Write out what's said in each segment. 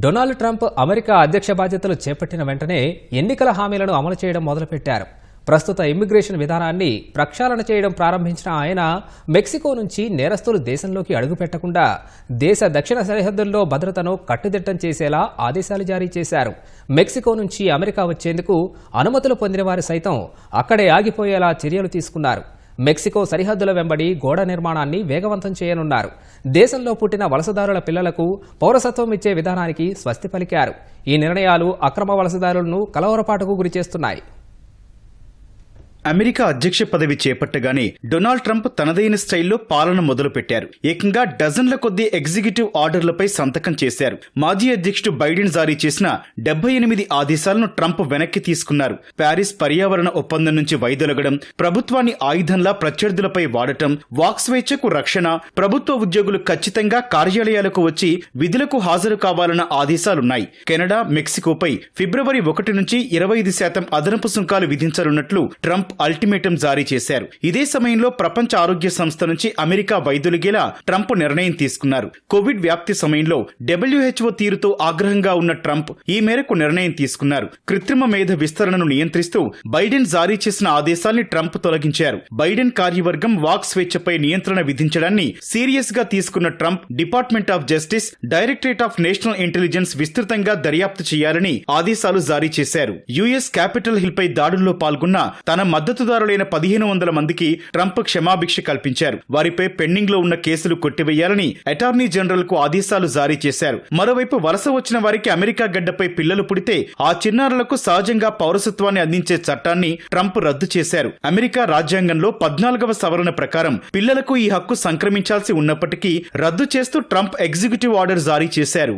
Donald Trump America అధ్యక్ష బాధ్యతలు చేపట్టిన వెంటనే ఎన్నికల హామీలను అమలు చేయడం మొదలుపెట్టారు. ప్రస్తుత ఇమ్మిగ్రేషన్ విధానాన్ని ప్రక్షాళన చేయడం ప్రారంభించిన ఆయన మెక్సికో నుంచి నేరస్తులు దేశంలోకి అడుగుపెట్టకుండా దేశ దక్షిణ సరిహద్దుల్లో భద్రతను కట్టుదిట్టం చేసేలా ఆదేశాలు జారీ చేశారు. మెక్సికో నుంచి అమెరికా వచ్చేందుకు అనుమతులు పొందిన వారు సైతం అక్కడే ఆగిపోయేలా చర్యలు తీసుకున్నారు. మెక్సికో సరిహద్దుల వెంబడి గోడ నిర్మాణాన్ని వేగవంతం చేయనున్నారు. దేశంలో పుట్టిన వలసదారుల పిల్లలకు పౌరసత్వం ఇచ్చే విధానానికి స్వస్తి పలికారు. ఈ నిర్ణయాలు అక్రమ వలసదారులను కలవరపాటుకు గురిచేస్తున్నాయి. అమెరికా అధ్యక్ష పదవి చేపట్టగానే డొనాల్డ్ ట్రంప్ తనదైన స్టైల్లో పాలన మొదలుపెట్టారు. ఏకంగా డజన్ల కొద్దీ ఎగ్జిక్యూటివ్ ఆర్డర్లపై సంతకం చేశారు. మాజీ అధ్యక్షుడు బైడెన్ జారీ చేసిన 78 ఆదేశాలను ట్రంప్ వెనక్కి తీసుకున్నారు. ప్యారిస్ పర్యావరణ ఒప్పందం నుంచి వైదొలగడం, ప్రభుత్వాన్ని ఆయుధంలా ప్రత్యర్థులపై వాడటం, వాక్ స్వేచ్ఛకు రక్షణ, ప్రభుత్వ ఉద్యోగులు ఖచ్చితంగా కార్యాలయాలకు వచ్చి విధులకు హాజరు కావాలన్న ఆదేశాలున్నాయి. కెనడా, మెక్సికోపై ఫిబ్రవరి 1 నుంచి 25% అదనపు సుంకాలు విధించనున్నట్లు ట్రంప్ అల్టిమేటం జారీ చేశారు. ఇదే సమయంలో ప్రపంచ ఆరోగ్య సంస్థ నుంచి అమెరికా వైదొలిగేలా ట్రంప్ నిర్ణయం తీసుకున్నారు. కోవిడ్ వ్యాప్తి సమయంలో WHO తీరుతో ఆగ్రహంగా ఉన్న ట్రంప్ ఈ మేరకు నిర్ణయం తీసుకున్నారు. కృత్రిమ మేధ విస్తరణను నియంత్రిస్తూ బైడెన్ జారీ చేసిన ఆదేశాల్ని ట్రంప్ తొలగించారు. బైడెన్ కార్యవర్గం వాక్ స్వేచ్ఛపై నియంత్రణ విధించడాన్ని సీరియస్ గా తీసుకున్న Trump department of justice, directorate of national intelligence విస్తృతంగా దర్యాప్తు చేయాలని ఆదేశాలు జారీ చేశారు. యుఎస్ క్యాపిటల్ హిల్ పై దాడుల్లో పాల్గొన్న తన మద్దతుదారులైన 1500 మందికి ట్రంప్ క్షమాభిక్ష కల్పించారు. వారిపై పెండింగ్ లో ఉన్న కేసులు కొట్టివేయాలని అటార్నీ జనరల్ కు ఆదేశాలు జారీ చేశారు. మరోవైపు వలస వచ్చిన వారికి అమెరికా గడ్డపై పిల్లలు పుడితే ఆ చిన్నారులకు సహజంగా పౌరసత్వాన్ని అందించే చట్టాన్ని ట్రంప్ రద్దు చేశారు. అమెరికా రాజ్యాంగంలో 14వ సవరణ ప్రకారం పిల్లలకు ఈ హక్కు సంక్రమించాల్సి ఉన్నప్పటికీ రద్దు చేస్తూ ట్రంప్ ఎగ్జిక్యూటివ్ ఆర్డర్ జారీ చేశారు.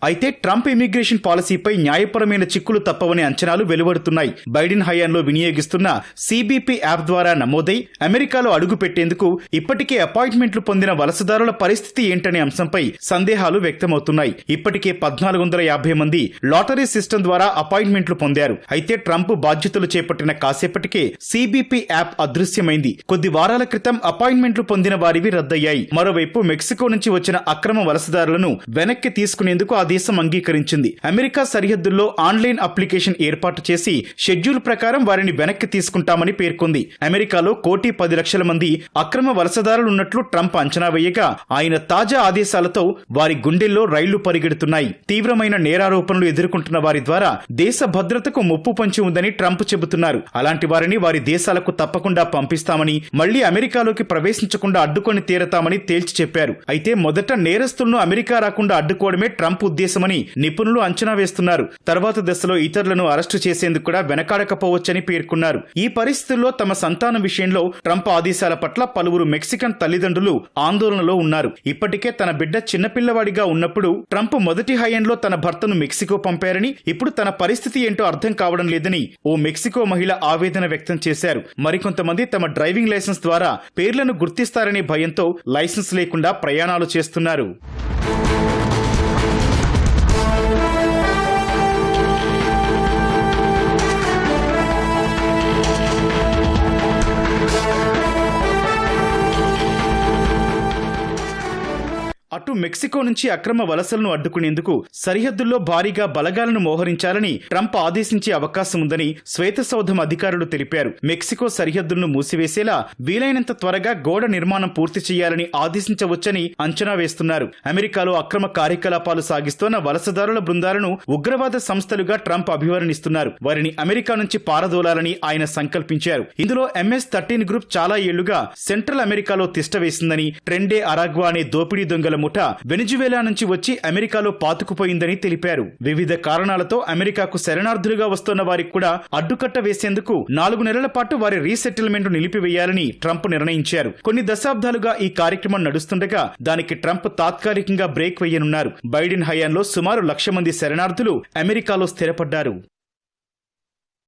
అయితే ట్రంప్ ఇమిగ్రేషన్ పాలసీపై న్యాయపరమైన చిక్కులు తప్పవనే అంచనాలు వెలువడుతున్నాయి. బైడెన్ హయాంలో వినియోగిస్తున్న CBP యాప్ ద్వారా నమోదై అమెరికాలో అడుగు పెట్టేందుకు ఇప్పటికే అపాయింట్మెంట్లు పొందిన వలసదారుల పరిస్థితి ఏంటనే అంశంపై సందేహాలు వ్యక్తమవుతున్నాయి. ఇప్పటికే 1450 మంది లాటరీ సిస్టమ్ ద్వారా అపాయింట్మెంట్లు పొందారు. అయితే ట్రంప్ బాధ్యతలు చేపట్టిన కాసేపటికే CBP యాప్ అదృశ్యమైంది. కొద్ది వారాల క్రితం అపాయింట్మెంట్లు పొందిన వారివి రద్దయ్యాయి. మరోవైపు మెక్సికో నుంచి వచ్చిన అక్రమ వలసదారులను వెనక్కి తీసుకునేందుకు దేశం అంగీకరించింది. అమెరికా సరిహద్దుల్లో ఆన్లైన్ అప్లికేషన్ ఏర్పాటు చేసి షెడ్యూల్ ప్రకారం వారిని వెనక్కి తీసుకుంటామని పేర్కొంది. అమెరికాలో 1,10,00,000 మంది అక్రమ వలసదారులున్నట్లు ట్రంప్ అంచనా వేయగా ఆయన తాజా ఆదేశాలతో వారి గుండెల్లో రైళ్లు పరిగెడుతున్నాయి. తీవ్రమైన నేరారోపణలు ఎదుర్కొంటున్న వారి ద్వారా దేశ భద్రతకు ముప్పు పొంచి ఉందని ట్రంప్ చెబుతున్నారు. అలాంటి వారిని వారి దేశాలకు తప్పకుండా పంపిస్తామని, మళ్లీ అమెరికాలోకి ప్రవేశించకుండా అడ్డుకొని తీరతామని తేల్చి చెప్పారు. అయితే మొదట నేరస్తులను అమెరికా రాకుండా అడ్డుకోవడమే ట్రంప్ ఉద్దేశమని నిపుణులు అంచనా వేస్తున్నారు. తర్వాత దశలో ఇతరులను అరెస్టు చేసేందుకు కూడా వెనకాడకపోవచ్చని పేర్కొన్నారు. ఈ పరిస్థితుల్లో తమ సంతానం విషయంలో ట్రంప్ ఆదేశాల పట్ల పలువురు మెక్సికన్ తల్లిదండ్రులు ఆందోళనలో ఉన్నారు. ఇప్పటికే తన బిడ్డ చిన్నపిల్లవాడిగా ఉన్నప్పుడు ట్రంప్ మొదటి హయాంలో తన భర్తను మెక్సికో పంపారని, ఇప్పుడు తన పరిస్థితి ఏంటో అర్థం కావడం లేదని ఓ మెక్సికో మహిళ ఆవేదన వ్యక్తం చేశారు. మరికొంతమంది తమ డ్రైవింగ్ లైసెన్స్ ద్వారా పేర్లను గుర్తిస్తారనే భయంతో లైసెన్స్ లేకుండా ప్రయాణాలు చేస్తున్నారు. అటు మెక్సికో నుంచి అక్రమ వలసలను అడ్డుకునేందుకు సరిహద్దుల్లో భారీగా బలగాలను మోహరించాలని ట్రంప్ ఆదేశించే అవకాశం ఉందని శ్వేతసౌధం అధికారులు తెలిపారు. మెక్సికో సరిహద్దులను మూసివేసేలా వీలైనంత త్వరగా గోడ నిర్మాణం పూర్తి చేయాలని ఆదేశించవచ్చని అంచనా వేస్తున్నారు. అమెరికాలో అక్రమ కార్యకలాపాలు సాగిస్తోన్న వలసదారుల బృందాలను ఉగ్రవాద సంస్థలుగా ట్రంప్ అభివర్ణిస్తున్నారు. వారిని అమెరికా నుంచి పారదోలాలని ఆయన సంకల్పించారు. ఇందులో MS-13 గ్రూప్ చాలా ఏళ్లుగా సెంట్రల్ అమెరికాలో తిష్టవేసిందని, ట్రెండే అరాగ్వా అనే దోపిడీ దొంగల ముఠ వెనిజువేలా నుంచి వచ్చి అమెరికాలో పాతుకుపోయిందని తెలిపారు. వివిధ కారణాలతో అమెరికాకు శరణార్థులుగా వస్తున్న వారికి కూడా అడ్డుకట్ట వేసేందుకు 4 నెలల పాటు వారి రీసెటిల్మెంట్ నిలిపివేయాలని ట్రంప్ నిర్ణయించారు. కొన్ని దశాబ్దాలుగా ఈ కార్యక్రమం నడుస్తుండగా దానికి ట్రంప్ తాత్కాలికంగా బ్రేక్ వేయనున్నారు. బైడెన్ హయాంలో సుమారు 1,00,000 మంది శరణార్థులు అమెరికాలో స్థిరపడ్డారు.